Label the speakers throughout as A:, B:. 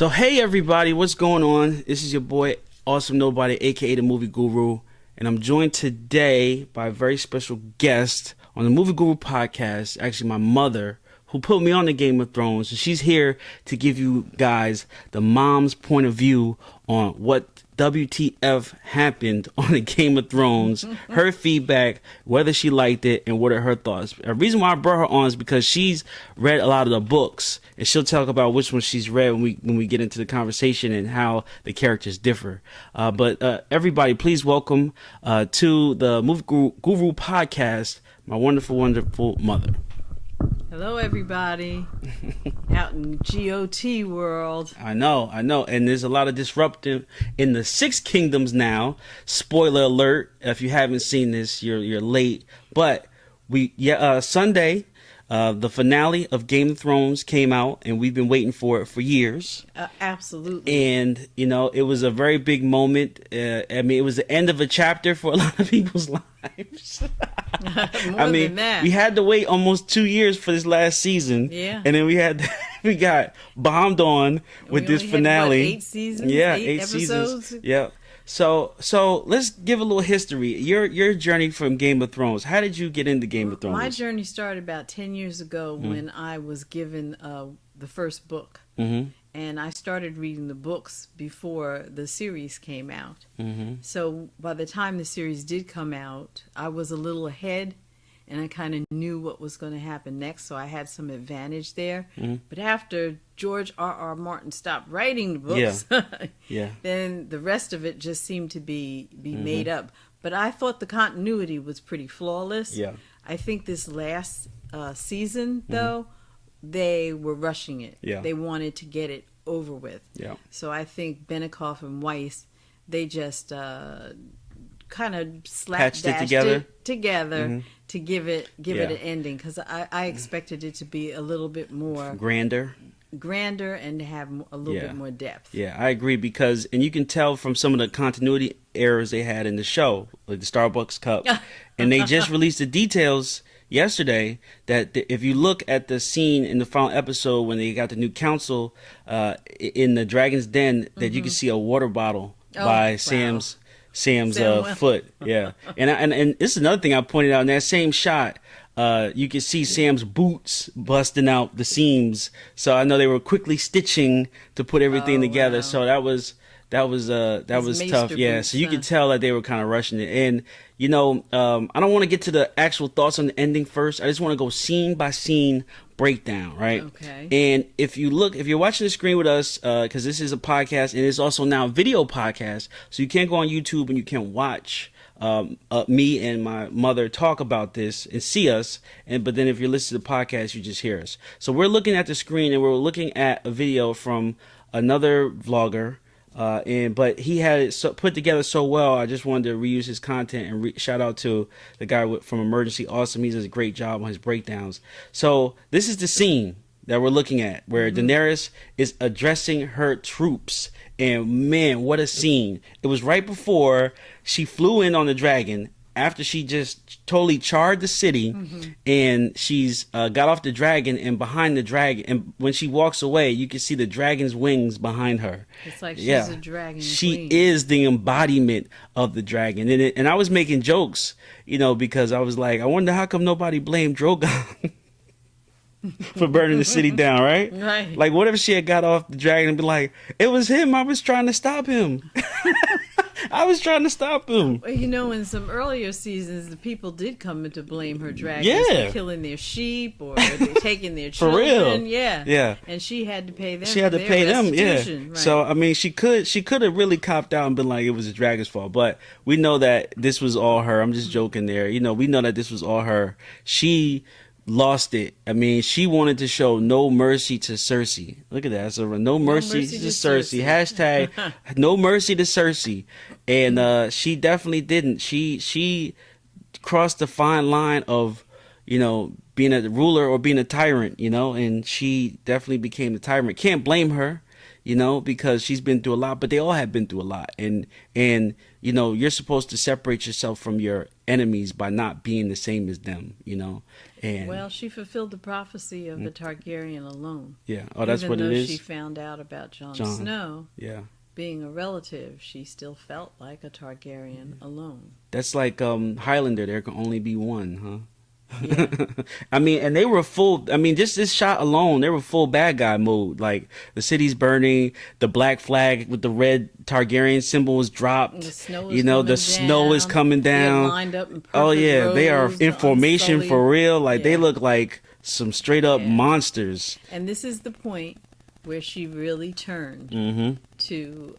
A: So hey everybody, what's going on? This is your boy Awesome Nobody, aka the Movie Guru, and I'm joined today by a very special guest on the Movie Guru podcast. Actually, my mother, who put me on the Game of Thrones, and she's here to give you guys the mom's point of view on what WTF happened on the Game of Thrones, her feedback, whether she liked it, and what are her thoughts. The reason why I brought her on is because she's read a lot of the books, and she'll talk about which one she's read when we get into the conversation and how the characters differ. But everybody, please welcome to the Movie Guru podcast, my wonderful, wonderful mother.
B: Hello, everybody out in GOT world.
A: I know. And there's a lot of disruption in the Six Kingdoms now. Spoiler alert. If you haven't seen this, you're late. But Sunday, the finale of Game of Thrones came out, and we've been waiting for it for years.
B: Absolutely.
A: And, it was a very big moment. It was the end of a chapter for a lot of people's lives.
B: Than that.
A: We had to wait almost 2 years for this last season.
B: Yeah.
A: And then we got bombed on with this finale.
B: 8 seasons?
A: Yeah,
B: 8
A: episodes.
B: seasons.
A: Yeah. So let's give a little history. Your journey from Game of Thrones. How did you get into Game of Thrones?
B: My journey started about 10 years ago when I was given the first book. Mm-hmm. And I started reading the books before the series came out. Mm-hmm. So by the time the series did come out, I was a little ahead, and I kind of knew what was going to happen next, so I had some advantage there. Mm-hmm. But after George R.R. Martin stopped writing the books, then the rest of it just seemed to be made up. But I thought the continuity was pretty flawless. Yeah. I think this last season, though, they were rushing it. Yeah. They wanted to get it over with. Yeah. So I think Benioff and Weiss, they just kind of
A: patched it together
B: to give it an ending, because I expected it to be a little bit more grander and to have a little bit more depth.
A: Yeah, I agree, because you can tell from some of the continuity errors they had in the show, like the Starbucks cup, and they just released the details yesterday that if you look at the scene in the final episode when they got the new council in the Dragon's Den, that you can see a water bottle by Sam's foot. Yeah. And this is another thing I pointed out in that same shot. You can see Sam's boots busting out the seams. So I know they were quickly stitching to put everything together. Wow. So that was tough. Yeah.
B: Boots,
A: so you could tell that they were kind of rushing it. And I don't want to get to the actual thoughts on the ending first. I just want to go scene by scene breakdown, right?
B: Okay.
A: And if you're watching the screen with us, because this is a podcast and it's also now a video podcast, so you can't go on YouTube and you can watch me and my mother talk about this and see us, but then if you're listening to the podcast, you just hear us. So we're looking at the screen and we're looking at a video from another vlogger. But he had it put together so well, I just wanted to reuse his content and shout out to the guy from Emergency Awesome. He does a great job on his breakdowns. So this is the scene that we're looking at where Daenerys is addressing her troops. And man, what a scene. It was right before she flew in on the dragon, after she just totally charred the city, and she's got off the dragon, and behind the dragon, and when she walks away, you can see the dragon's wings behind her.
B: It's like she's a dragon
A: She
B: queen.
A: is the embodiment of the dragon. And I was making jokes, because I was like, I wonder how come nobody blamed Drogon for burning the city down, right?
B: Right.
A: Like, what if she had got off the dragon and be like, it was him, I was trying to stop him. I was trying to stop him.
B: In some earlier seasons, the people did come to blame her dragons for killing their sheep or taking their children.
A: For real.
B: Yeah. And she had to pay them.
A: She had to pay them, yeah.
B: Right.
A: So, she could have really copped out and been like, it was the dragon's fault. But we know that this was all her. I'm just joking there. We know that this was all her. She lost it. She wanted to show no mercy to Cersei. Look at that. So no mercy to Cersei. Hashtag no mercy to Cersei. And she definitely didn't. She crossed the fine line of, being a ruler or being a tyrant, and she definitely became the tyrant. Can't blame her. you know, because she's been through a lot, but they all have been through a lot. And you know, you're supposed to separate yourself from your enemies by not being the same as them, you know. And
B: Well, she fulfilled the prophecy of the Targaryen alone.
A: yeah, oh, that's
B: Even
A: what it
B: though
A: is.
B: she found out about Jon
A: Jon.
B: Snow
A: Yeah.
B: being a relative, she still felt like a Targaryen alone.
A: That's like Highlander, there can only be one, huh?
B: Yeah.
A: I mean, and they were full. I mean, just this shot alone, they were full bad guy mode. Like the city's burning, the black flag with the red Targaryen symbol was dropped.
B: The snow is
A: you know,
B: coming
A: the snow is
B: down.
A: coming
B: They're
A: down.
B: lined up in
A: Oh
B: perfect
A: yeah, they are
B: rows,
A: in formation
B: unsullied.
A: for real. Like they
B: Yeah.
A: look like some straight up
B: Yeah.
A: monsters.
B: And this is the point where she really turned
A: Mm-hmm.
B: to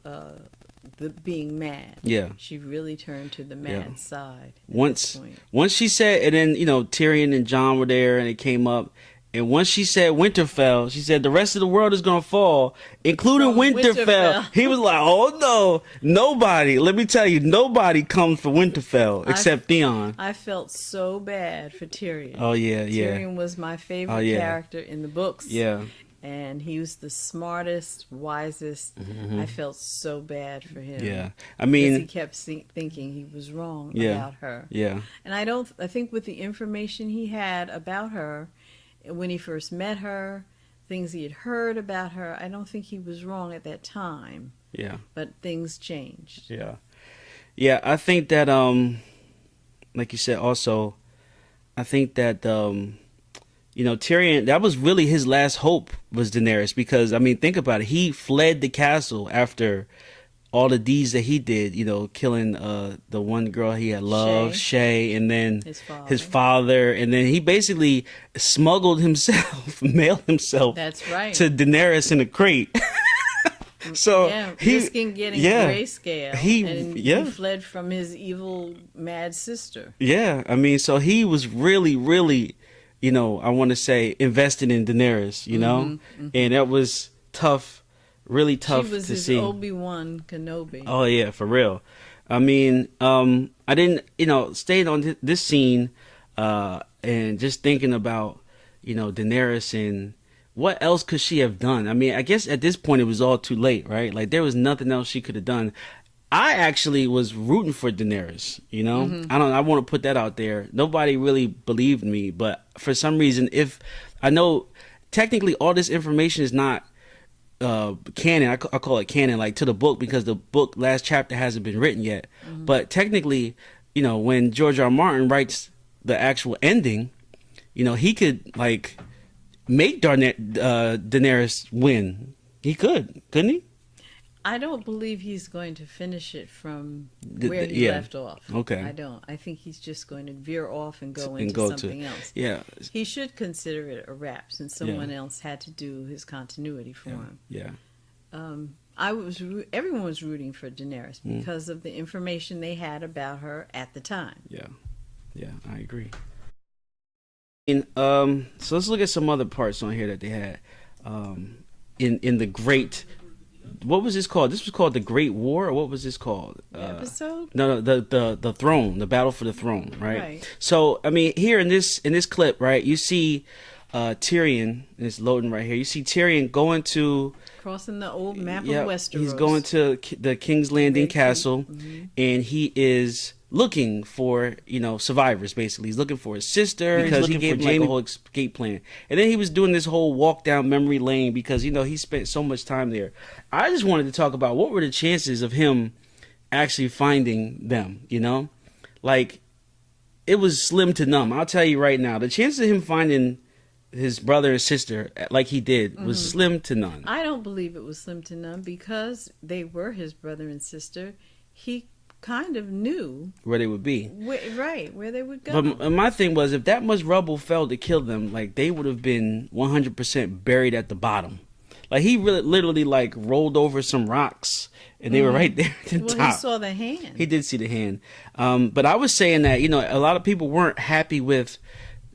B: the being mad.
A: Yeah.
B: She really turned to the mad
A: Yeah.
B: side. at
A: Once
B: this point.
A: once she said, and then you know Tyrion and Jon were there, and it came up. And once she said Winterfell, she said the rest of the world is gonna fall, including
B: From
A: Winterfell.
B: Winterfell.
A: He was like, "Oh no, nobody! Let me tell you, nobody comes for Winterfell except Theon."
B: I felt so bad for Tyrion.
A: Oh yeah, yeah,
B: Tyrion was my favorite
A: Oh, yeah.
B: character in the books.
A: yeah,
B: And he was the smartest, wisest. I felt so bad for him.
A: Mm-hmm. yeah. I
B: Because he
A: mean,
B: kept thinking he was wrong
A: Yeah.
B: about her.
A: yeah,
B: And I think with the information he had about her, when he first met her, things he had heard about her, I don't think he was wrong at that time.
A: yeah,
B: But things changed.
A: yeah, yeah. I think that like you said, also, I think that you know, Tyrion, that was really his last hope was Daenerys, because I mean, think about it. He fled the castle after all the deeds that he did, you know, killing the one girl he had loved, Shay, and then
B: His
A: father, and then he basically smuggled himself, mailed himself
B: That's right.
A: to Daenerys in a crate. So
B: Yeah,
A: he
B: risking getting
A: yeah,
B: grayscale.
A: he-
B: and
A: yeah.
B: he fled from his evil, mad sister.
A: yeah, I mean, so he was really, really, you know, I want to say invested in Daenerys, you know, and that was tough, really tough
B: She was
A: to
B: his
A: see.
B: Obi-Wan Kenobi.
A: Oh yeah, for real. I mean, I didn't, you know, staying on this scene, and just thinking about, you know, Daenerys and what else could she have done? I mean, I guess at this point it was all too late, right? Like there was nothing else she could have done. I actually was rooting for Daenerys, you know? I want to put that out there. Nobody really believed me, but for some reason, if I know technically all this information is not canon. I call it canon, like to the book, because the book last chapter hasn't been written yet. But technically, you know, when George R. R. Martin writes the actual ending, you know, he could like make Daenerys win. He couldn't he?
B: I don't believe he's going to finish it from
A: The-
B: where
A: the-
B: he
A: yeah.
B: left off.
A: Okay.
B: I don't. I think he's just going to veer off and go
A: And
B: into
A: go to-
B: something else.
A: Yeah,
B: He should consider it a wrap since someone else had to do his continuity for him.
A: yeah,
B: Everyone was rooting for Daenerys
A: Mm.
B: because of the information they had about her at the time.
A: yeah, yeah. I agree. And so let's look at some other parts on here that they had. In the Great, what was this called? This was called the Great War, or what was this called?
B: The episode?
A: No, the throne, the battle for the throne, right?
B: Right.
A: So I mean, here in this clip, right, you see Tyrion, and it's loading right here. You see Tyrion going to
B: Crossing the old map
A: yeah,
B: of Westeros.
A: he's going to the King's Landing
B: Great
A: Castle, and he is looking for, you know, survivors. Basically, he's looking for his sister because he gave him like a whole escape plan. And then he was doing this whole walk down memory lane because, you know, he spent so much time there. I just wanted to talk about what were the chances of him actually finding them. You know, like it was slim to none. I'll tell you right now, the chances of him finding his brother and sister like he did was slim to none.
B: I don't believe it was slim to none because they were his brother and sister. He kind of knew
A: Where they would be.
B: where they would go.
A: But my thing was, if that much rubble fell to kill them, like they would have been 100% buried at the bottom. Like he really, literally, like rolled over some rocks, and they were right there at the
B: Well,
A: top.
B: he saw the hand.
A: He did see the hand. But I was saying that, you know, a lot of people weren't happy with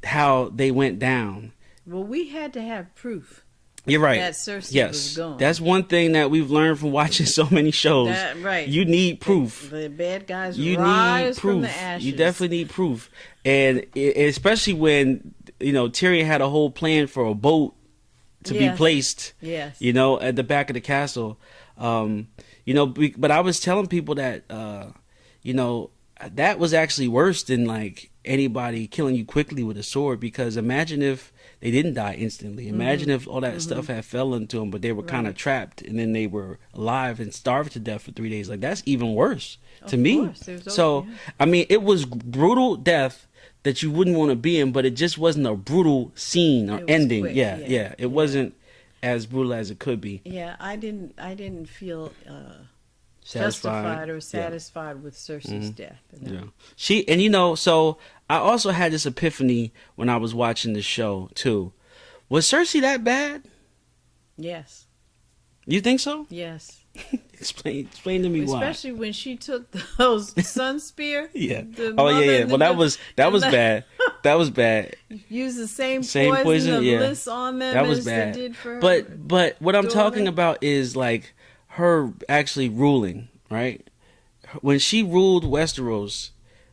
A: how they went down.
B: Well, we had to have proof.
A: You're right.
B: That Cersei
A: yes,
B: was gone.
A: that's one thing that we've learned from watching so many shows.
B: That, right.
A: You need proof.
B: The bad guys
A: You
B: rise
A: need proof.
B: from the ashes.
A: You definitely need proof, and especially when, you know, Tyrion had a whole plan for a boat to be
B: Yes.
A: placed,
B: Yes.
A: you know, at the back of the castle. You know, but I was telling people that, you know, that was actually worse than like anybody killing you quickly with a sword, because imagine if they didn't die instantly. Imagine if all that stuff had fell into them, but they were kind of
B: Right.
A: trapped, and then they were alive and starved to death for 3 days. Like, that's even worse to
B: Of
A: me.
B: course, there's
A: So,
B: yeah.
A: I mean, it was brutal death that you wouldn't want to be in, but it just wasn't a brutal scene or
B: It was
A: ending.
B: quick,
A: Yeah,
B: yeah,
A: yeah. It
B: yeah.
A: wasn't as brutal as it could be.
B: Yeah, I didn't feel
A: Satisfied.
B: justified or
A: Yeah.
B: satisfied with Cersei's death. No.
A: Yeah. And you know, so I also had this epiphany when I was watching the show too. Was Cersei that bad?
B: Yes.
A: You think so?
B: Yes.
A: Explain to me why.
B: Especially when she took those sun spear.
A: Yeah.
B: the
A: Oh
B: mother
A: yeah, yeah.
B: and
A: Well,
B: the-
A: that was bad. That was bad.
B: Use the same
A: Same poison,
B: of
A: yeah.
B: bliss on them
A: That was
B: as
A: bad.
B: they did for her.
A: But what I'm
B: daughter.
A: talking about is like her actually ruling, right? When she ruled Westeros,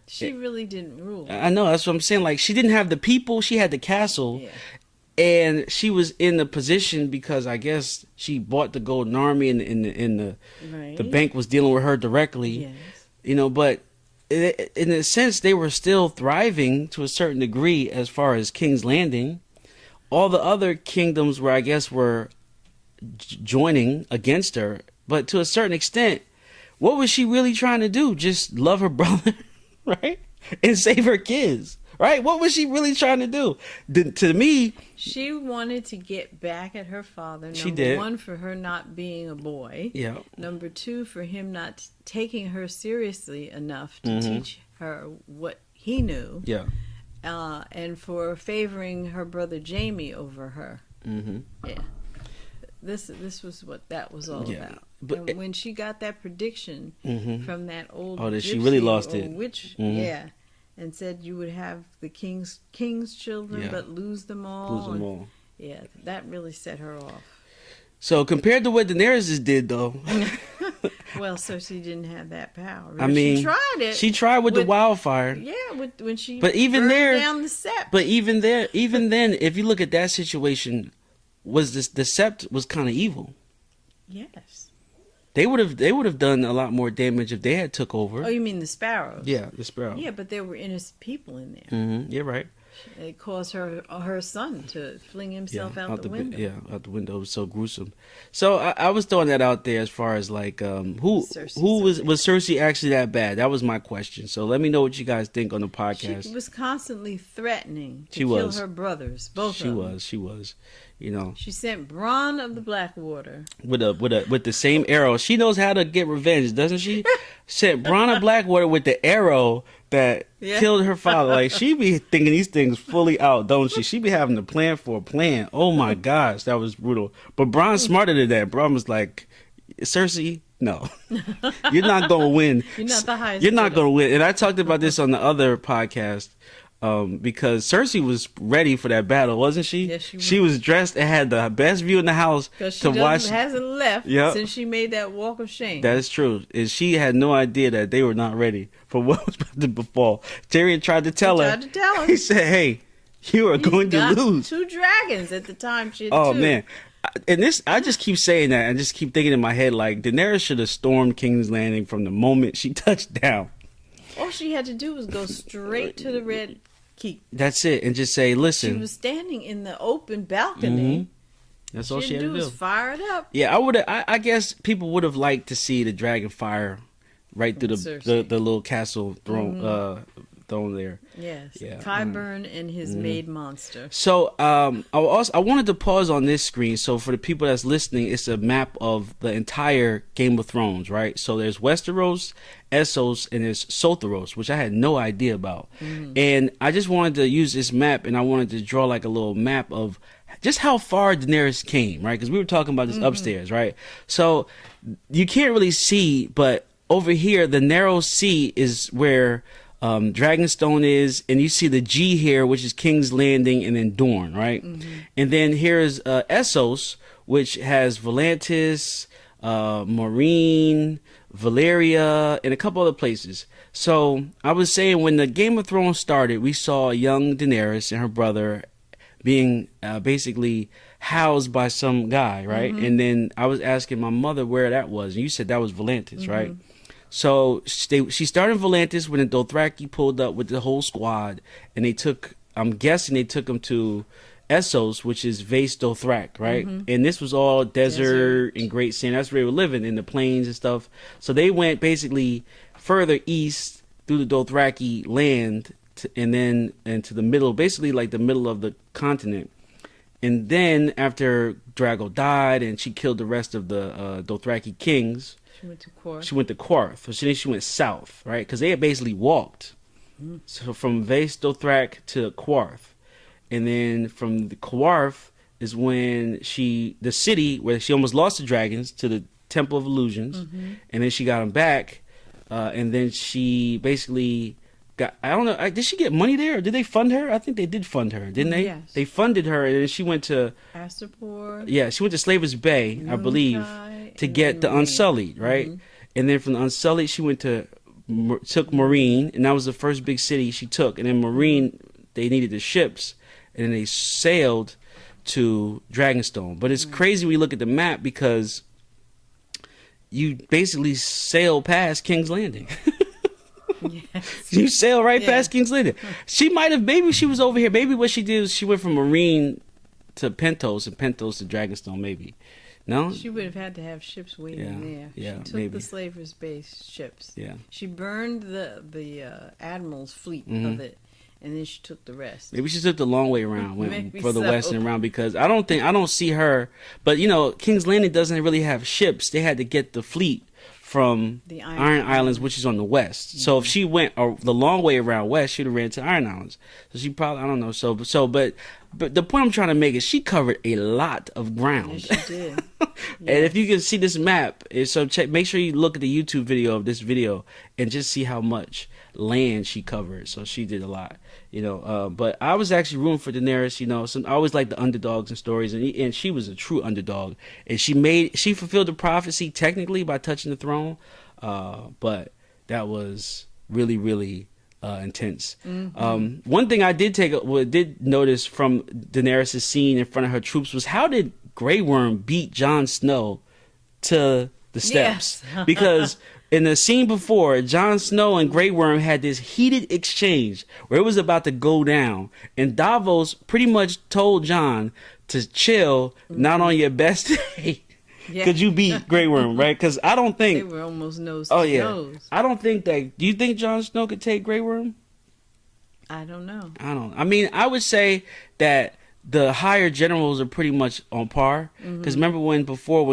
B: she really didn't rule.
A: I know that's what I'm saying. Like, she didn't have the people, she had the castle.
B: Yeah.
A: And she was in the position because I guess she bought the Golden Army, and
B: Right.
A: the bank was dealing with her directly.
B: Yes.
A: You know, but in a sense, they were still thriving to a certain degree as far as King's Landing. All the other kingdoms were, I guess, were joining against her. But to a certain extent, what was she really trying to do? Just love her brother, right? And save her kids, right? What was she really trying to do? To me,
B: She wanted to get back at her father. Number
A: She did.
B: one, for her not being a boy.
A: yeah.
B: Number two, for him not taking her seriously enough to teach her what he knew.
A: Yeah.
B: And for favoring her brother Jamie over her.
A: Mm-hmm.
B: Yeah. This was what that was all
A: Yeah,
B: about.
A: but
B: And when she got that prediction from that old
A: Oh, that she
B: gypsy
A: really lost
B: or
A: it.
B: witch,
A: Mhm.
B: yeah, and said you would have the king's children
A: Yeah.
B: but lose them all.
A: Lose them
B: and-
A: all.
B: Yeah, that really set her off.
A: So compared to what Daenerys did, though,
B: Well, Cersei didn't have that power.
A: I mean,
B: she tried it.
A: she tried with the
B: With-
A: wildfire.
B: Yeah, when she
A: But even
B: burned
A: there-
B: down the sept.
A: But even then, if you look at that situation, was this the Sept was kind of evil.
B: yes.
A: They would have done a lot more damage if they had took over.
B: Oh, you mean the sparrows?
A: Yeah, the Sparrow.
B: Yeah, but there were innocent people in there.
A: Mm-hmm. You're right.
B: It caused her son to fling himself out the window.
A: Yeah, out the window. It was so gruesome. So I was throwing that out there as far as like who
B: Cersei
A: was Cersei actually that bad? That was my question. So let me know what you guys think on the podcast.
B: She was constantly threatening to
A: She
B: kill
A: was.
B: her brothers, both of them.
A: She was. You know,
B: She sent Bronn of the Blackwater.
A: with the same arrow. She knows how to get revenge, doesn't she? Sent Bronn of Blackwater with the arrow that
B: Yeah.
A: killed her father. Like, she be thinking these things fully out, don't she? She be having a plan for a plan. Oh my gosh, that was brutal. But Bronn's smarter than that. Bronn was like, Cersei, no, you're not gonna win.
B: You're not the highest
A: You're not
B: bidder.
A: gonna win. And I talked about this on the other podcast. Because Cersei was ready for that battle, wasn't she?
B: Yes, she was.
A: She was dressed and had the best view in the house
B: Because she
A: to watch.
B: hasn't left
A: Yep.
B: since she made that walk of shame.
A: That is true. And she had no idea that they were not ready for what was about to befall. Tyrion tried to tell her.
B: tried to tell her.
A: He said, "Hey, you are
B: He's
A: going to
B: got
A: lose."
B: 2 dragons at the time. She had
A: Oh
B: 2.
A: man. And this, I just keep saying that and just keep thinking in my head, like, Daenerys should have stormed King's Landing from the moment she touched down.
B: All she had to do was go straight to the Red Keep.
A: That's it. And just say,
B: She
A: listen.
B: was standing in the open balcony.
A: That's
B: All
A: all
B: she
A: she
B: had
A: had
B: to
A: to
B: do
A: do.
B: was fire it up.
A: Yeah, I guess people would have liked to see the dragon fire right through the
B: Cersei.
A: the little castle throne there.
B: Yes.
A: Yeah.
B: Qyburn and his maid monster.
A: So I wanted to pause on this screen. So for the people that's listening, it's a map of the entire Game of Thrones, right? So there's Westeros, Essos, and there's Sotheros, which I had no idea about. And I just wanted to use this map, and I wanted to draw like a little map of just how far Daenerys came, right? Because we were talking about this upstairs, right? So you can't really see, but over here, the narrow sea is where Dragonstone is, and you see the G here, which is King's Landing, and then Dorne, right? And then here's Essos, which has Volantis, Marine, Valeria, and a couple other places. So I was saying, when the Game of Thrones started, we saw young Daenerys and her brother being basically housed by some guy, right? And then I was asking my mother where that was, and you said that was Volantis, right? So she started in Volantis when the Dothraki pulled up with the whole squad, and they took, I'm guessing they took them to Essos, which is Vaes Dothrak, right? And this was all desert and Great Sand. That's where they were living, in the plains and stuff. So they went basically further east through the Dothraki land, and then into the middle, basically like the middle of the continent. And then after Drago died and she killed the rest of the Dothraki kings,
B: She went to Quarth.
A: she went to Quarth. So then she went south, right? Because they had basically walked. So from Vaes Dothrak to Quarth. And then from the Quarth is when the city where she almost lost the dragons, to the Temple of Illusions. And then she got them back. And then she basically got, I don't know, did she get money there, or did they fund her? I think they did fund her, didn't they?
B: Yes.
A: They funded her, and then she went to,
B: Astapor.
A: yeah, she went to Slaver's Bay, I believe,
B: Moonkai,
A: to
B: and
A: get the
B: Meereen.
A: Unsullied, right? And then from the Unsullied, she went to, took Meereen, and that was the first big city she took. And then Meereen, they needed the ships, and then they sailed to Dragonstone. But it's crazy when you look at the map, because you basically sail past King's Landing.
B: Yes.
A: You sail right
B: Yeah.
A: past King's Landing. She might have, maybe she was over here. Maybe what she did was she went from Meereen to Pentos, and Pentos to Dragonstone, maybe. No?
B: She would have had to have ships waiting there.
A: Yeah,
B: She took
A: maybe.
B: the Slaver's Base ships.
A: Yeah.
B: She burned the admiral's fleet of it, and then she took the rest.
A: Maybe she took the long way around, went
B: Maybe
A: for the
B: so.
A: western round, because I don't see her. But you know, King's Landing doesn't really have ships. They had to get the fleet from
B: The
A: Iron
B: Iron
A: Islands, which is on the west. So if she went the long way around west, she'd have ran to Iron Islands. So she probably, I don't know. But the point I'm trying to make is she covered a lot of ground.
B: Yes, she did.
A: And if you can see this map, so make sure you look at the YouTube video of this video and just see how much land she covered. So she did a lot, you know. But I was actually rooting for Daenerys, you know. I always like the underdogs and stories, and she was a true underdog, and she fulfilled the prophecy technically by touching the throne. But that was really, really intense. One thing I did notice from Daenerys' scene in front of her troops was, how did Grey Worm beat Jon Snow to the steps?
B: Yes.
A: Because in the scene before, Jon Snow and Grey Worm had this heated exchange where it was about to go down, and Davos pretty much told Jon to chill, not on your best day.
B: Yeah.
A: Could you beat Grey Worm, right? Because I don't
B: They
A: think.
B: were almost nose
A: Oh
B: to
A: yeah,
B: nose.
A: I don't think that. Do you think Jon Snow could take Grey Worm?
B: I don't know.
A: I mean, I would say that the higher generals are pretty much on par. Because remember when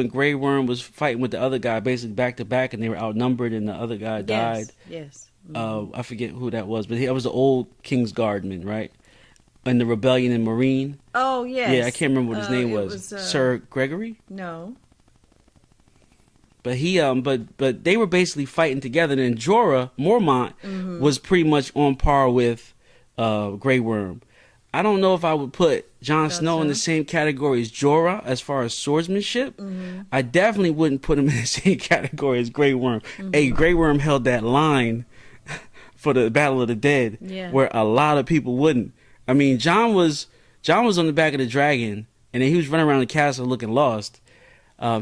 A: Grey Worm was fighting with the other guy, basically back to back, and they were outnumbered, and the other guy died.
B: Yes.
A: I forget who that was, but he was the old King's Guardman, right? And the rebellion in Meereen.
B: Oh yes.
A: Yeah, I can't remember what his name
B: it
A: was. Sir Gregory.
B: No.
A: But he but they were basically fighting together. And Jorah Mormont was pretty much on par with Grey Worm. I don't know if I would put Jon Snow in the same category as Jorah as far as swordsmanship. I definitely wouldn't put him in the same category as Grey Worm. Hey, Grey Worm held that line for the Battle of the Dead, where a lot of people wouldn't. I mean, Jon was on the back of the dragon, and then he was running around the castle looking lost.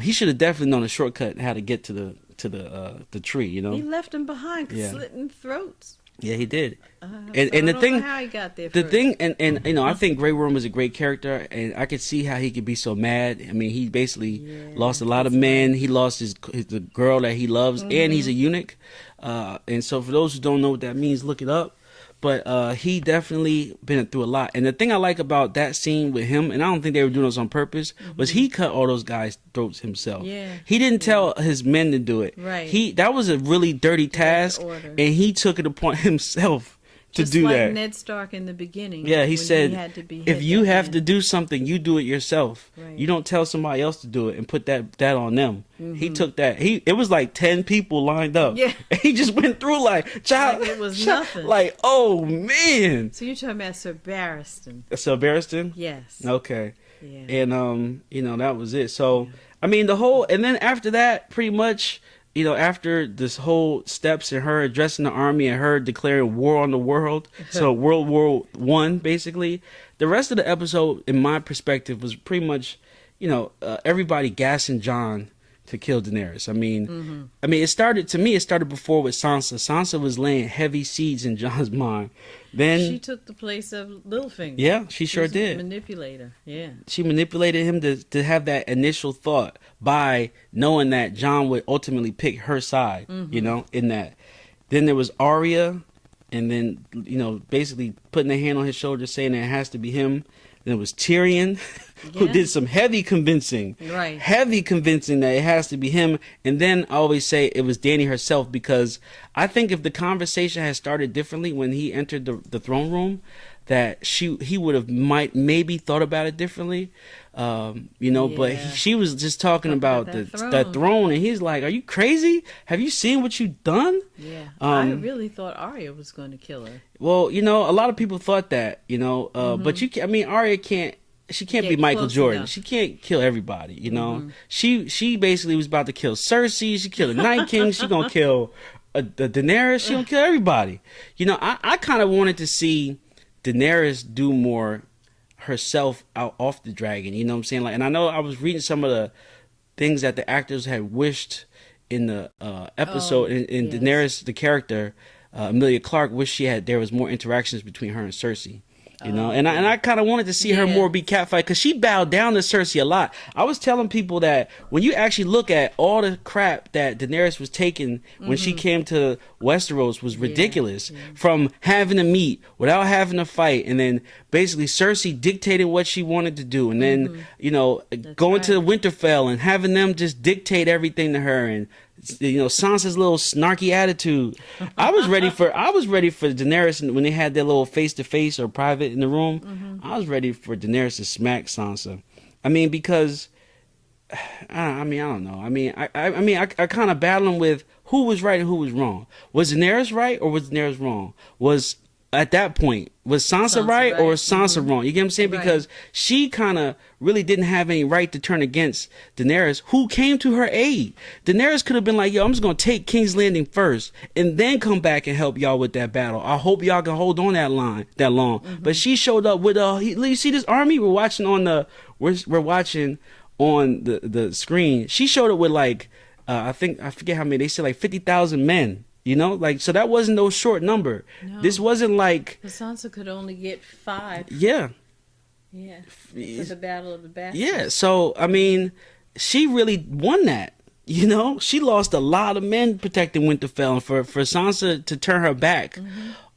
A: He should have definitely known a shortcut how to get to the tree. You know,
B: He left them behind,
A: Yeah.
B: slitting throats.
A: yeah, he did.
B: And
A: the
B: I don't
A: thing-
B: know how he got there.
A: The
B: first.
A: thing, and you know, I think Grey Worm was a great character, and I could see how he could be so mad. I mean, he basically lost a lot of men. He lost the girl that he loves, and he's a eunuch. And so, for those who don't know what that means, look it up. But he definitely been through a lot. And the thing I like about that scene with him, and I don't think they were doing this on purpose, was he cut all those guys' throats himself.
B: Yeah.
A: He didn't tell his men to do it.
B: Right.
A: That was a really dirty task,
B: order.
A: and he took it upon himself to
B: Just
A: do
B: like
A: that.
B: Ned Stark in the beginning.
A: Yeah, he
B: when
A: said,
B: had to be
A: if
B: hit
A: you
B: by
A: have
B: men.
A: to do something, you do it yourself.
B: Right.
A: You don't tell somebody else to do it and put that on them. He took that. It was like 10 people lined up.
B: Yeah.
A: And he just went through like, child,
B: Like it was nothing.
A: Like, oh man.
B: So you're talking about Sir Barristan?
A: So Barristan?
B: Yes.
A: Okay.
B: Yeah.
A: And you know, that was it. So I mean, and then after that, pretty much, after this whole steps and her addressing the army and her declaring war on the world, so World War One basically, the rest of the episode, in my perspective, was pretty much, everybody gassing Jon to kill Daenerys. It started before with Sansa. Sansa was laying heavy seeds in Jon's mind. Then
B: she took the place of Littlefinger.
A: Yeah, she sure
B: was
A: did.
B: A manipulator. Yeah.
A: She manipulated him to have that initial thought by knowing that Jon would ultimately pick her side, in that. Then there was Arya, and then, basically putting a hand on his shoulder saying that it has to be him. Then it was Tyrion, who did some heavy convincing.
B: Right.
A: Heavy convincing that it has to be him. And then I always say it was Dany herself, because I think if the conversation had started differently when he entered the throne room, that he would have maybe thought about it differently. But she was just talking about that throne, and he's like, "Are you crazy? Have you seen what you've done?"
B: Yeah, I really thought Arya was going to kill her.
A: Well, a lot of people thought that, but Arya can't. She can't be Michael Jordan. Enough. She can't kill everybody, She basically was about to kill Cersei. She killed the Night King. She gonna kill the Daenerys. She gonna kill everybody. I kind of wanted to see Daenerys do more herself out off the dragon. You know what I'm saying? And I know I was reading some of the things that the actors had wished in the episode. And Daenerys, the character, Emilia Clarke, wished there was more interactions between her and Cersei. And I kind of wanted to see her more be catfight, because she bowed down to Cersei a lot. I was telling people that when you actually look at all the crap that Daenerys was taking when she came to Westeros was ridiculous. From having to meet without having to fight, and then basically Cersei dictating what she wanted to do, and then going to Winterfell and having them just dictate everything to her, and Sansa's little snarky attitude. I was ready for Daenerys when they had their little face to face or private in the room. I was ready for Daenerys to smack Sansa. Because I don't know. I kind of battling with who was right and who was wrong. Was Daenerys right or was Daenerys wrong? At that point, was Sansa right or was Sansa wrong? You get what I'm saying? Because she kind of really didn't have any right to turn against Daenerys, who came to her aid. Daenerys could have been like, yo, I'm just going to take King's Landing first and then come back and help y'all with that battle. I hope y'all can hold on that long. But she showed up with you see this army? We're watching on the screen. She showed up with I forget how many. They said 50,000 men. So that wasn't no short number. No. This wasn't like...
B: But Sansa could only get 5.
A: Yeah.
B: Yeah. For the Battle of the Bastards.
A: Yeah, so, she really won that. She lost a lot of men protecting Winterfell. And for Sansa to turn her back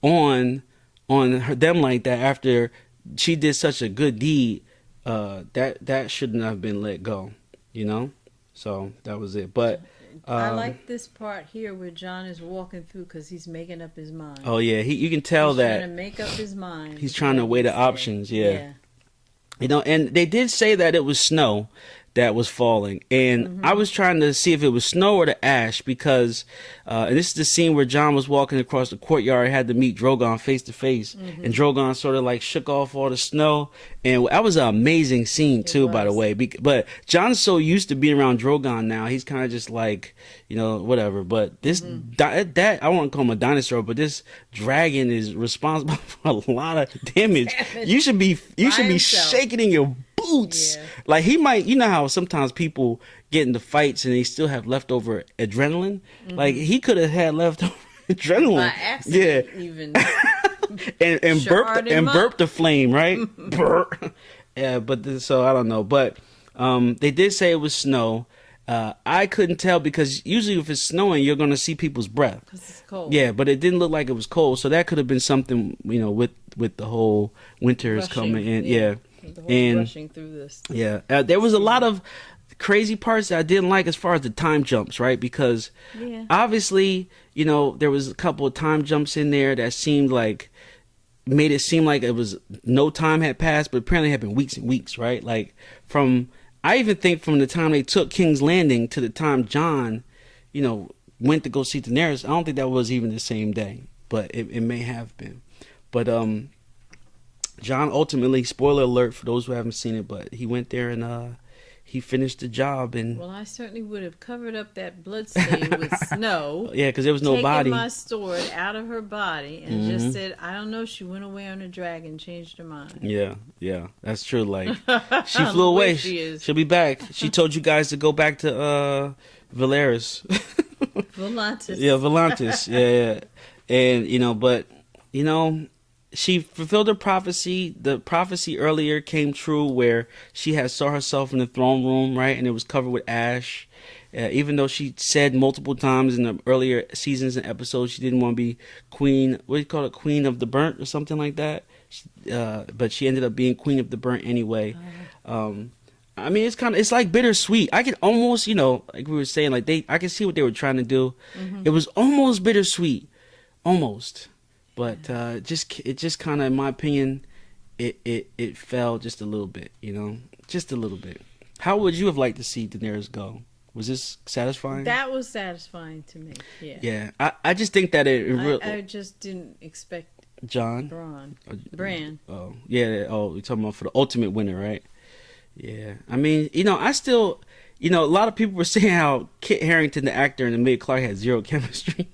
A: on them like that after she did such a good deed, that shouldn't have been let go, So that was it. But...
B: I like this part here where Jon is walking through, because he's making up his mind.
A: Oh yeah, you can tell that
B: he's trying to make up his mind.
A: He's trying to weigh the options. Yeah. And they did say that it was snow that was falling, and I was trying to see if it was snow or the ash, because and this is the scene where Jon was walking across the courtyard, had to meet Drogon face to face, and Drogon sort of shook off all the snow, and that was an amazing scene too, by the way. But Jon's so used to being around Drogon now, he's kind of just whatever. But this that I won't call him a dinosaur, but this dragon is responsible for a lot of damage. You should be shaking in your boots. He might, how sometimes people get into fights and they still have leftover adrenaline. He could have had leftover adrenaline.
B: By accident, even.
A: and burped the flame, right? Yeah, but so I don't know. But they did say it was snow. I couldn't tell, because usually if it's snowing, you're going to see people's breath.
B: Because it's cold.
A: Yeah, but it didn't look like it was cold. So that could have been something, with the whole winter is coming in. Yeah.
B: The whole rushing through this.
A: Yeah. There was a lot of crazy parts that I didn't like as far as the time jumps, right? Because obviously, there was a couple of time jumps in there that made it seem like it was no time had passed, but apparently it had been weeks and weeks, right? I even think from the time they took King's Landing to the time Jon, went to go see Daenerys, I don't think that was even the same day, but it may have been. But Jon ultimately, spoiler alert for those who haven't seen it, but he went there and he finished the job. And
B: Well, I certainly would have covered up that blood stain with snow.
A: yeah, because there was no
B: taken
A: body.
B: my sword out of her body and just said, I don't know, she went away on a dragon, changed her mind.
A: Yeah, that's true. Like, she flew away.
B: She is.
A: She'll be back. She told you guys to go back to Valeris.
B: Volantis.
A: Yeah, Volantis. Yeah. And, but, she fulfilled her prophecy. The prophecy earlier came true where she had saw herself in the throne room, right? And it was covered with ash. Even though she said multiple times in the earlier seasons and episodes she didn't want to be queen, what do you call it, queen of the burnt or something like that. But she ended up being queen of the burnt anyway. I mean, it's like bittersweet. I could almost, like we were saying, like I could see what they were trying to do. It was almost bittersweet, almost. But it just kind of, in my opinion, it fell just a little bit, just a little bit. How would you have liked to see Daenerys go? Was this satisfying?
B: That was satisfying to me. Yeah.
A: Yeah, I just think that
B: I just didn't expect
A: John
B: Bran.
A: Oh yeah. Oh, you're talking about for the ultimate winner, right? Yeah. I mean, I still. A lot of people were saying how Kit Harington, the actor, and Emilia Clarke had zero chemistry.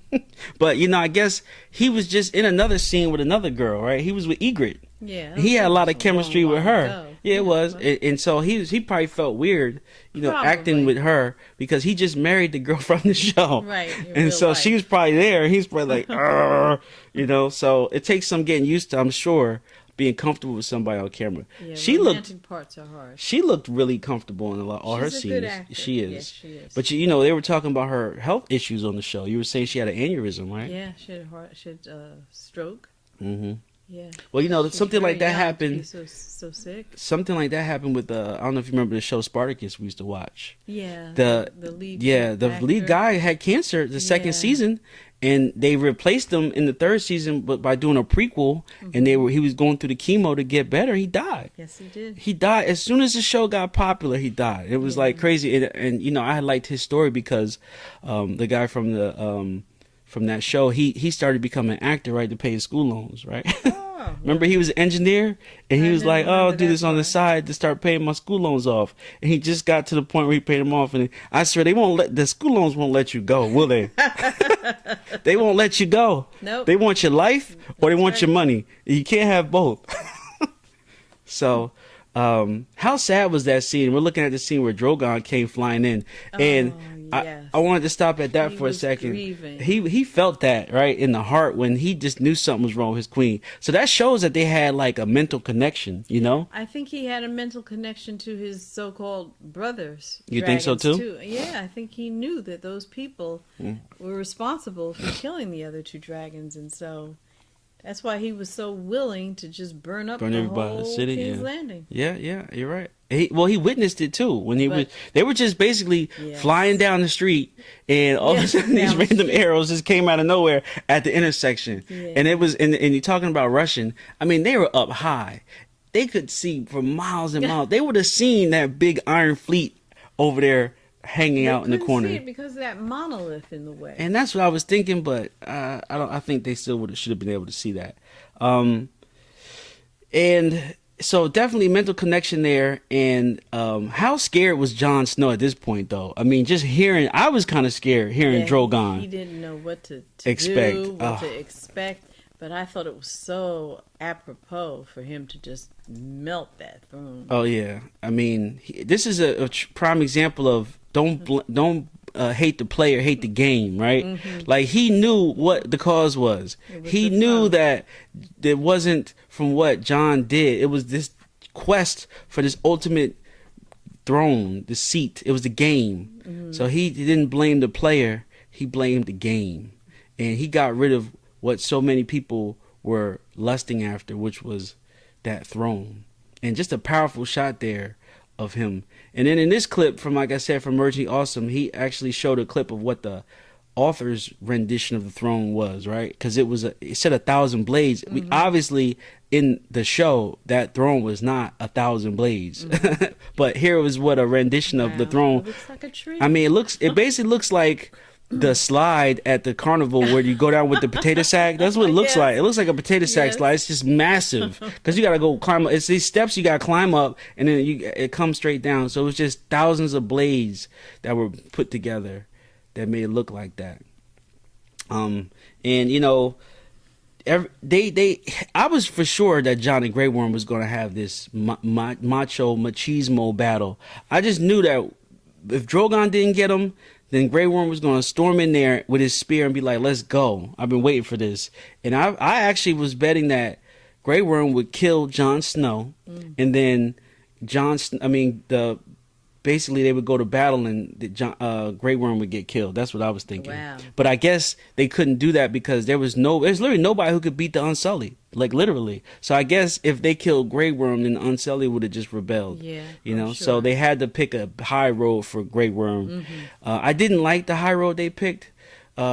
A: But, I guess he was just in another scene with another girl, right? He was with Ygritte.
B: Yeah.
A: He had a lot of chemistry with her.
B: Ago.
A: Yeah, it was. And so he probably felt weird, acting with her because he just married the girl from the show.
B: Right.
A: And so she was probably there. He's probably like, so it takes some getting used to, I'm sure, being comfortable with somebody on camera.
B: Yeah, romantic parts are hard.
A: She looked really comfortable in all her
B: She's a
A: scenes.
B: good actor.
A: She is.
B: Yes, she is.
A: But they were talking about her health issues on the show. You were saying she had an aneurysm, right?
B: Yeah, she had a stroke.
A: Mm-hmm.
B: Yeah.
A: Well, something like that happened.
B: So sick.
A: Something like that happened with I don't know if you remember the show Spartacus we used to watch.
B: Yeah.
A: The
B: lead.
A: Yeah, the
B: actor.
A: lead guy had cancer the second season, and they replaced him in the third season, but by doing a prequel, and he was going through the chemo to get better. He died.
B: Yes, he did.
A: He died as soon as the show got popular. He died. It was like crazy, and I had liked his story because the guy from that show he started becoming an actor, right, to pay his school loans, right.
B: Oh,
A: Remember, he was an engineer, and he was like, "Oh, I'll do this on the
B: part.
A: side to start paying my school loans off." And he just got to the point where he paid them off, and I swear the school loans won't let you go, will they? They won't let you go.
B: Nope.
A: They want your life or they want
B: right.
A: your money. You can't have both. So, how sad was that scene? We're looking at the scene where Drogon came flying in, and
B: yes.
A: I wanted to stop at that
B: He
A: for a
B: was
A: second.
B: grieving.
A: He felt that right in the heart when he just knew something was wrong with his queen. So that shows that they had like a mental connection,
B: I think he had a mental connection to his so-called brothers.
A: You think so,
B: dragons,
A: too?
B: Yeah, I think he knew that those people were responsible for killing the other two dragons, and so that's why he was so willing to just burn up the
A: everybody in
B: whole
A: the city.
B: King's
A: Yeah.
B: Landing.
A: Yeah, you're right. He witnessed it too when
B: But-
A: they were just basically
B: Yes.
A: flying down the street, and all of a
B: Yes,
A: sudden these
B: down the
A: random
B: street.
A: arrows just came out of nowhere at the intersection.
B: Yeah.
A: And it was and you're talking about Russian. I mean, they were up high. They could see for miles and miles. They would have seen that big iron fleet over there hanging
B: They
A: out in the
B: couldn't
A: corner.
B: see it because of that monolith in the way.
A: And that's what I was thinking, but I think they still should have been able to see that. And so definitely mental connection there. And how scared was Jon Snow at this point, though? I mean, just hearing, I was kind of scared hearing Drogon.
B: He didn't know what to
A: Expect.
B: do, what to expect. But I thought it was so apropos for him to just melt that throne.
A: Oh yeah, I mean, this is a prime example of don't hate the player, hate the game, right? Like he knew what the cause was. He
B: the
A: knew
B: fun.
A: that it wasn't from what John did. It was this quest for this ultimate throne, the seat. It was the game. So he didn't blame the player. He blamed the game, and he got rid of what so many people were lusting after, which was that throne. And just a powerful shot there of him. And then in this clip from, like I said, from Merging Awesome, he actually showed a clip of what the author's rendition of the throne was, right? Because it said 1,000 blades. We obviously in the show that throne was not 1,000 blades, but here was what a rendition of the
B: Wow.
A: throne.
B: It looks like a tree.
A: I mean, it basically looks like the slide at the carnival where you go down with the potato sack. That's what it looks
B: Yes.
A: like. It looks like a potato sack
B: Yes.
A: slide. It's just massive because you got to go climb up. It's these steps you got to climb up, and then it comes straight down. So it was just thousands of blades that were put together that made it look like that. And you know, I was for sure that John and Grey Worm was going to have this machismo battle. I just knew that if Drogon didn't get him, then Grey Worm was going to storm in there with his spear and be like, "Let's go! I've been waiting for this." And I actually was betting that Grey Worm would kill Jon Snow, and then basically they would go to battle and Grey Worm would get killed. That's what I was thinking.
B: Wow.
A: But I guess they couldn't do that because there's literally nobody who could beat the Unsullied, like literally. So I guess if they killed Grey Worm, then the Unsullied would have just rebelled.
B: Yeah,
A: you
B: I'm
A: know.
B: sure.
A: So they had to pick a high road for Grey Worm. I didn't like the high road they picked.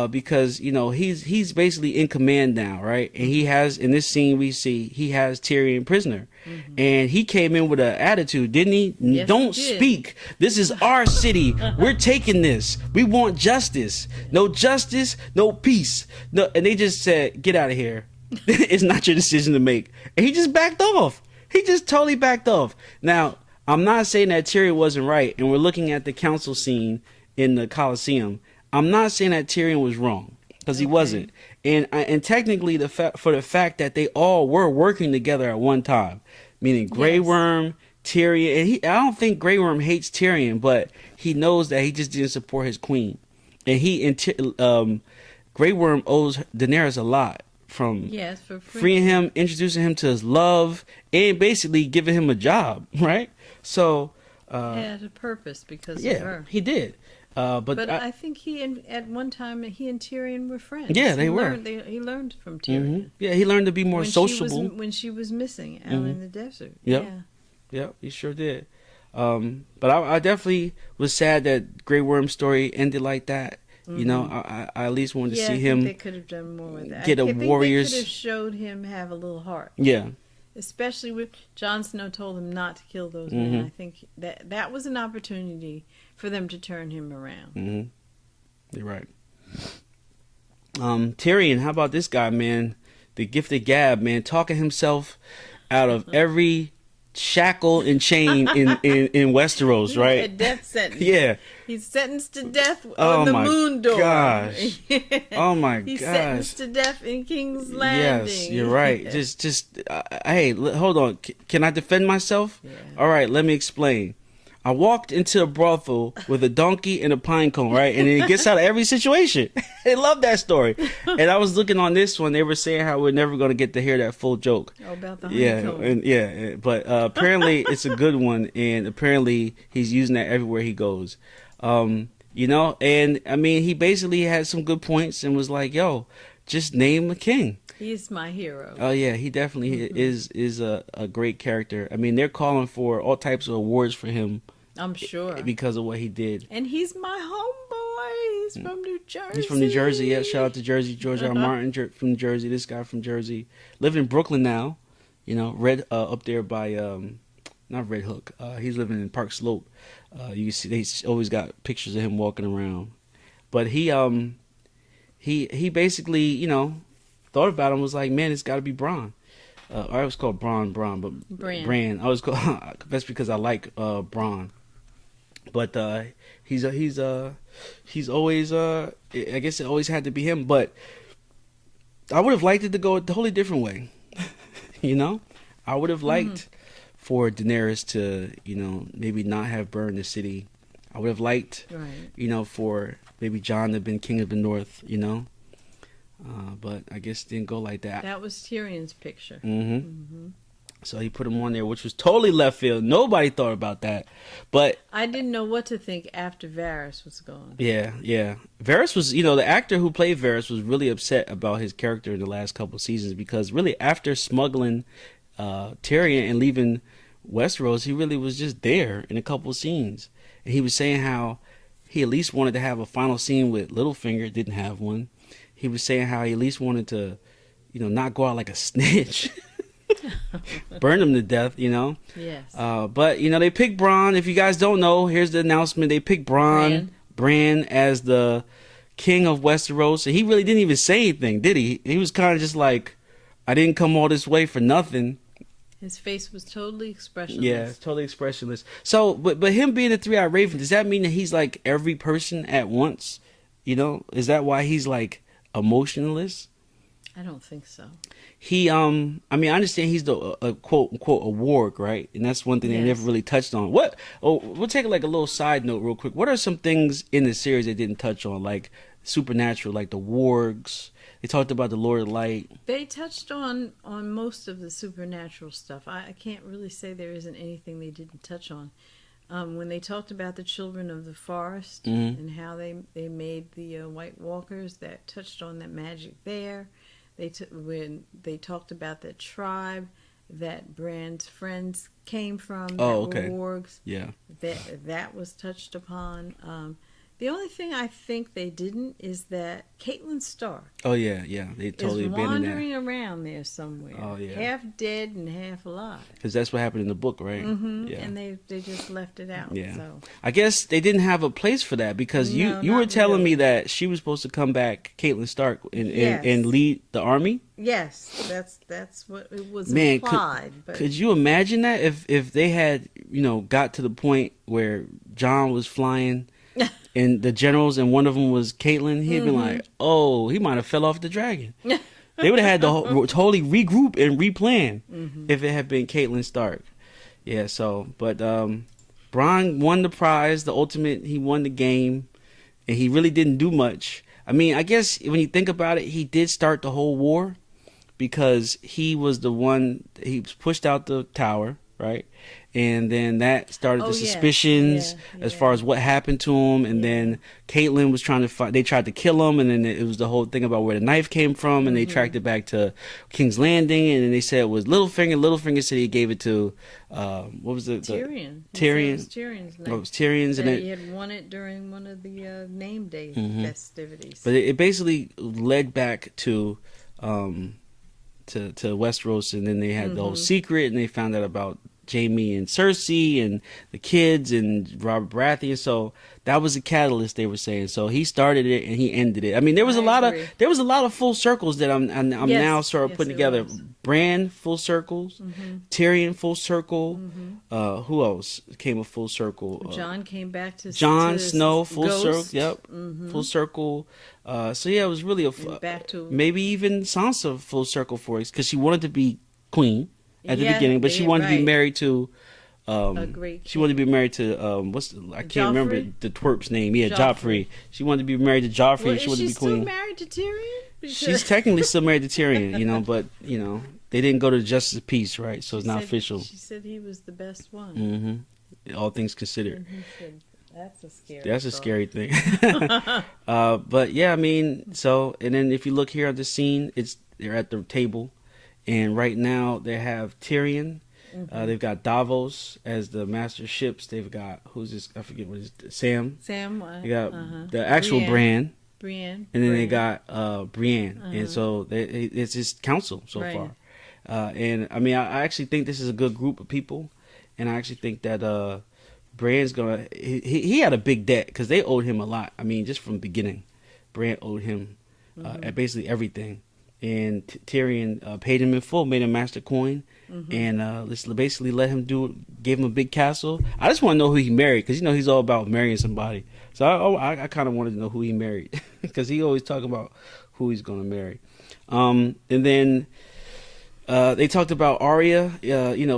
A: Because you know he's basically in command now, right? And he has, in this scene we see, he has Tyrion prisoner, and he came in with an attitude, didn't he?
B: Yes,
A: Don't
B: he did.
A: speak. This is our city. We're taking this. We want justice. No justice, no peace. No, and they just said, "Get out of here. It's not your decision to make." And he just backed off. He just totally backed off. Now, I'm not saying that Tyrion wasn't right, and we're looking at the council scene in the Colosseum. I'm not saying that Tyrion was wrong, because he wasn't. And technically, for the fact that they all were working together at one time, meaning Grey
B: Yes.
A: Worm, Tyrion, and I don't think Grey Worm hates Tyrion, but he knows that he just didn't support his queen, and Grey Worm owes Daenerys a lot from
B: Yes, for free.
A: freeing him, introducing him to his love, and basically giving him a job, right? So,
B: Had a purpose because of
A: yeah,
B: her.
A: he did.
B: But I think at one time he and Tyrion were friends.
A: Yeah, they were.
B: He learned from Tyrion.
A: Yeah, he learned to be more sociable.
B: When she was missing out in the desert.
A: Yep.
B: Yeah.
A: Yeah, he sure did. But I definitely was sad that Grey Worm's story ended like that. You know, I at least wanted to
B: Yeah,
A: see
B: I
A: him.
B: think they could have done more with that.
A: get a
B: I think
A: warrior's-
B: They could have showed him have a little heart,
A: Yeah,
B: especially with Jon Snow told him not to kill those men. I think that was an opportunity for them to turn him around.
A: you're right. Tyrion, how about this guy, man? The gifted gab, man, talking himself out of every shackle and chain in Westeros,
B: A
A: right?
B: death sentence.
A: Yeah.
B: He's sentenced to death
A: Oh
B: on the
A: my
B: moon door.
A: gosh. Oh my
B: He's
A: gosh.
B: sentenced to death in King's Landing.
A: Yes, you're right. Just hey, hold on. Can I defend myself?
B: Yeah.
A: All right, let me explain. I walked into a brothel with a donkey and a pine cone, right? And it gets out of every situation. They love that story. And I was looking on this one. They were saying how we're never going to get to hear that full joke.
B: Oh, about the
A: Yeah,
B: honeycomb.
A: but apparently it's a good one, and apparently he's using that everywhere he goes. You know, and I mean, he basically had some good points and was like, "Yo, just name a king."
B: He's my hero.
A: Oh yeah, he definitely is a great character. I mean, they're calling for all types of awards for him
B: I'm sure.
A: because of what he did.
B: And he's my homeboy. He's from New Jersey.
A: He's from New Jersey. Yeah, shout out to Jersey. George R. Martin from New Jersey. This guy from Jersey, living in Brooklyn now. You know, up there by not Red Hook. He's living in Park Slope. You see, they always got pictures of him walking around. But he basically, you know, thought about him, was like, man, it's got to be Bronn. I was called Bran, but
B: Bran.
A: I was called that's because I like Bronn. But he's always I guess it always had to be him. But I would have liked it to go a totally different way. You know, I would have liked for Daenerys to, you know, maybe not have burned the city. I would have liked,
B: Right.
A: you know, for maybe Jon to have been king of the North. You know. But I guess it didn't go like that.
B: That was Tyrion's picture.
A: So he put him on there, which was totally left field. Nobody thought about that. But
B: I didn't know what to think after Varys was gone.
A: yeah. Varys was, you know, the actor who played Varys was really upset about his character in the last couple of seasons, because really after smuggling Tyrion and leaving Westeros, he really was just there in a couple of scenes. And he was saying how he at least wanted to have a final scene with Littlefinger, didn't have one. He was saying how he at least wanted to, you know, not go out like a snitch. Burn him to death, you know.
B: Yes.
A: But, you know, they picked Bronn. If you guys don't know, here's the announcement. They picked Bran as the king of Westeros, and he really didn't even say anything, did he? He was kind of just like, I didn't come all this way for nothing.
B: His face was totally expressionless.
A: Yeah, totally expressionless. So, but him being a three-eyed raven, does that mean that he's like every person at once? You know, is that why he's like emotionless?
B: I don't think so.
A: He, I mean, I understand he's the quote unquote a warg, right? And that's one thing they never really touched on. What? Oh, we'll take like a little side note real quick. What are some things in the series they didn't touch on, like supernatural, like the wargs? They talked about the Lord of Light.
B: They touched on most of the supernatural stuff. I can't really say there isn't anything they didn't touch on. When they talked about the children of the forest and how they made the White Walkers, that touched on that magic there. When they talked about that tribe that Bran's friends came from, that were wargs.
A: Yeah,
B: that was touched upon. The only thing I think they didn't is that Catelyn Stark.
A: Oh yeah, they totally
B: is
A: abandoned that.
B: wandering around there somewhere.
A: Oh yeah,
B: half dead and half alive.
A: Because that's what happened in the book, right?
B: Mm-hmm.
A: Yeah.
B: And they just left it out.
A: Yeah.
B: So.
A: I guess they didn't have a place for that because you were telling me that she was supposed to come back, Catelyn Stark, and lead the army.
B: Yes, that's what it was
A: Man,
B: implied.
A: Could you imagine that if they had got to the point where Jon was flying and the generals and one of them was Caitlyn, he'd been like, oh, he might have fell off the dragon. They would have had to totally regroup and replan if it had been Caitlyn Stark. Yeah, so, but Bronn won the prize, the ultimate, he won the game, and he really didn't do much. I mean, I guess when you think about it, he did start the whole war because he was the one, he was pushed out the tower, right? And then that started the suspicions as far as what happened to him. And then Caitlyn was trying to find, they tried to kill him. And then it was the whole thing about where the knife came from. And they tracked it back to King's Landing. And then they said it was Littlefinger. Littlefinger said he gave it to, what was it?
B: Tyrion.
A: Tyrion.
B: It was Tyrion's knife.
A: Oh, it was Tyrion's.
B: And
A: then
B: he had won it during one of the name day festivities.
A: But it basically led back to Westeros. And then they had the whole secret. And they found out about Jaime and Cersei and the kids and Robert Baratheon. So that was a catalyst, they were saying. So he started it and he ended it. I mean, there was a lot of full circles that I'm now sort of putting together. Bran full circles, Tyrion full circle. Who else came a full circle?
B: Jon came back to
A: Jon Snow full
B: Ghost.
A: circle. Yep, full circle. So yeah, it was really
B: back to
A: maybe even Sansa full circle for us because she wanted to be queen at the beginning, but she wanted to be married to she wanted to be married to I can't remember the twerp's name. Yeah, Joffrey. She wanted to be married to Joffrey.
B: Well,
A: she wanted to be
B: still
A: queen.
B: Married to Tyrion?
A: She's technically still married to Tyrion, but they didn't go to justice of peace, right? So it's not official.
B: She said he was the best one.
A: All things considered.
B: And he said, that's a scary.
A: That's a scary thing. But yeah, I mean, so and then if you look here at the scene, they're at the table. And right now they have Tyrion. They've got Davos as the master ships. They've got who's this? I forget what is Sam.
B: They
A: got the actual Brienne.
B: And
A: then they got Brienne. And so it's his council so far. And I mean, I actually think this is a good group of people. And I actually think that Brienne's gonna. He had a big debt because they owed him a lot. I mean, just from the beginning, Brienne owed him basically everything. And Tyrion paid him in full, made him master coin, and basically let him gave him a big castle. I just want to know who he married because he's all about marrying somebody. So I kind of wanted to know who he married because he always talk about who he's going to marry. And then they talked about Arya,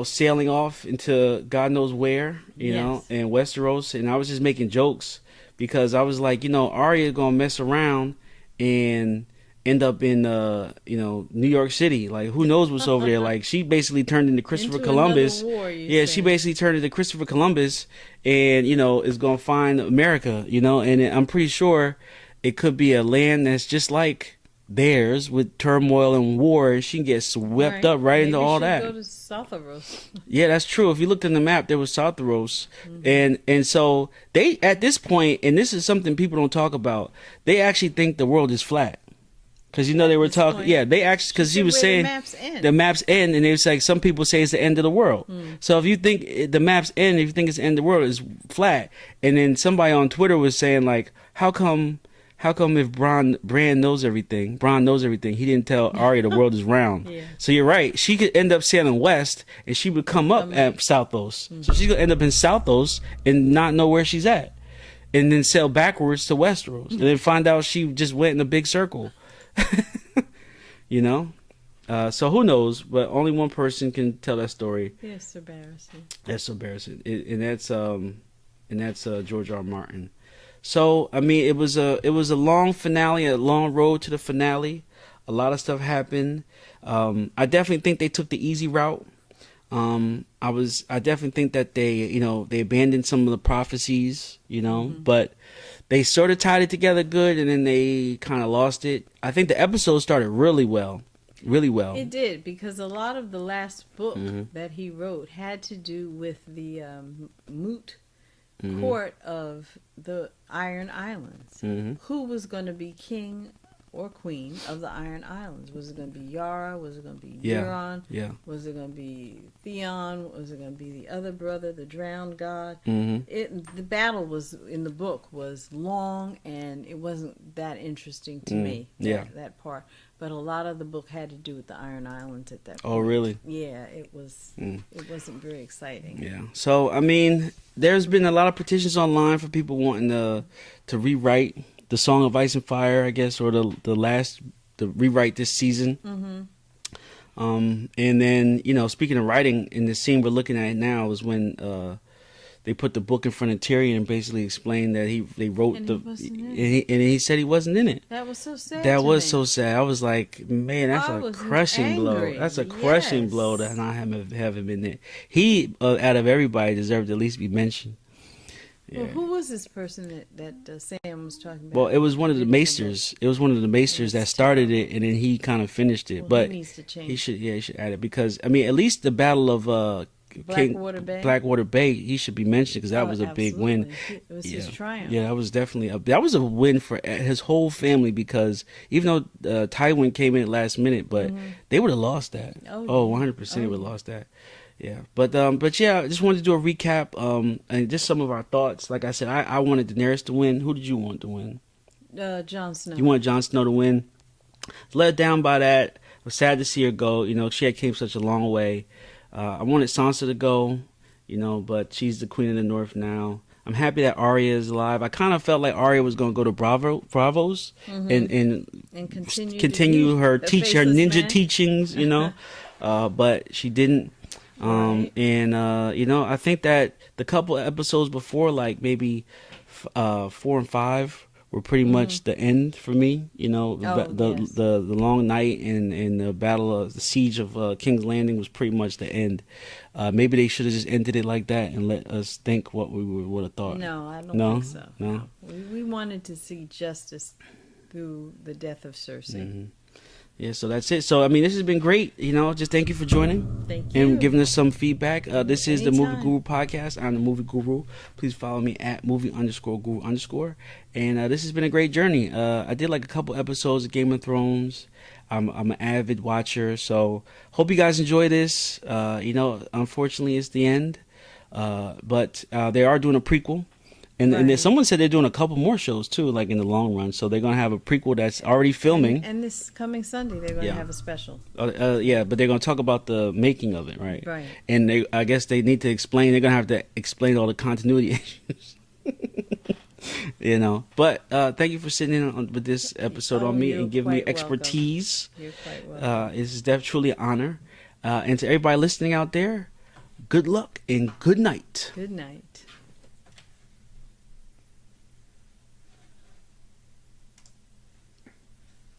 A: sailing off into God knows where, in Westeros, and I was just making jokes because I was like, Arya gonna mess around and end up in New York City. Like, who knows what's over there? Like, she basically turned into Christopher Columbus. She basically turned into Christopher Columbus and is gonna find America, and I'm pretty sure it could be a land that's just like theirs with turmoil and war, and she can get swept up into all that.
B: Go to Southeros.
A: Yeah, that's true. If you looked in the map, there was Southeros, and so they at this point, and this is something people don't talk about, they actually think the world is flat. Because they were talking, they actually, because he was saying the maps end, and it was like some people say it's the end of the world. So if you think the maps end, if you think it's the end of the world, it's flat. And then somebody on Twitter was saying like, how come how come if Bran knows everything, he didn't tell Arya the world is round?
B: Yeah.
A: So you're right. She could end up sailing west, and she would come up at Southos. So she's gonna end up in Southos and not know where she's at, and then sail backwards to Westeros, and then find out she just went in a big circle. You know. So who knows? But only one person can tell that story.
B: It's embarrassing.
A: That's embarrassing, and that's George R. R. Martin. So I mean, it was a long finale, a long road to the finale. A lot of stuff happened. I definitely think they took the easy route. I definitely think that they abandoned some of the prophecies, but they sort of tied it together good, and then they kind of lost it. I think the episode started really well. Really well.
B: It did, because a lot of the last book that he wrote had to do with the moot court of the Iron Islands. Who was going to be king or queen of the Iron Islands? Was it going to be Yara? Was it going to be Euron?
A: Yeah.
B: Was it going to be Theon? Was it going to be the other brother, the drowned god? The battle was in the book was long, and it wasn't that interesting to me. That part. But a lot of the book had to do with the Iron Islands at that point.
A: Oh, really?
B: Yeah, it was. It wasn't very exciting.
A: Yeah. So I mean, there's been a lot of petitions online for people wanting to rewrite the Song of Ice and Fire, I guess, or the rewrite this season. And then speaking of writing, in the scene we're looking at now is when they put the book in front of Tyrion and basically explained that they wrote
B: and
A: he said he wasn't in it.
B: That was so sad.
A: That was so sad. I was like, man, that's a crushing blow. That's a crushing blow to not have him in it. He, out of everybody, deserved to at least be mentioned.
B: Yeah. Well, who was this person that Sam was talking about?
A: Well, it was one of the maesters. It was one of the maesters that started it, and then he kind of finished it. But
B: he needs to change.
A: He should add it, because I mean, at least the Battle of Blackwater Bay, he should be mentioned, because that was a big win.
B: It was his triumph.
A: Yeah, that was definitely that was a win for his whole family, because even though Tywin came in last minute, but they would have lost that. 100% they would have lost that. Yeah, but yeah, I just wanted to do a recap, and just some of our thoughts. Like I said, I wanted Daenerys to win. Who did you want to win?
B: Jon Snow.
A: You wanted Jon Snow to win. Let down by that. I was sad to see her go. She had came such a long way. I wanted Sansa to go, but she's the Queen of the North now. I'm happy that Arya is alive. I kind of felt like Arya was going to go to Bravos and continue her ninja teachings, but she didn't. I think that the couple of episodes before, like maybe 4 and 5, were pretty much the end for me. The long night and the battle of the siege of King's Landing was pretty much the end. Maybe they should have just ended it like that and let us think what we would have thought.
B: No, I don't think so.
A: No.
B: We wanted to see justice through the death of Cersei.
A: Yeah, so that's it. So, I mean, this has been great. Just thank you for joining.
B: Thank you.
A: And giving us some feedback. This is the
B: Anytime.
A: Movie Guru Podcast. I'm the Movie Guru. Please follow me at movie_guru_. And this has been a great journey. I did like a couple episodes of Game of Thrones. I'm an avid watcher. So, hope you guys enjoy this. Unfortunately, it's the end. But they are doing a prequel. And then someone said they're doing a couple more shows too, like in the long run. So they're gonna have a prequel that's already filming.
B: And this coming Sunday, they're gonna have a special.
A: But they're gonna talk about the making of it, right?
B: Right.
A: And I guess they need to explain. They're gonna have to explain all the continuity issues. But thank you for sitting in with this episode on me and giving me expertise.
B: Welcome. You're quite welcome.
A: This is truly an honor. And to everybody listening out there, good luck and good night.
B: Good night.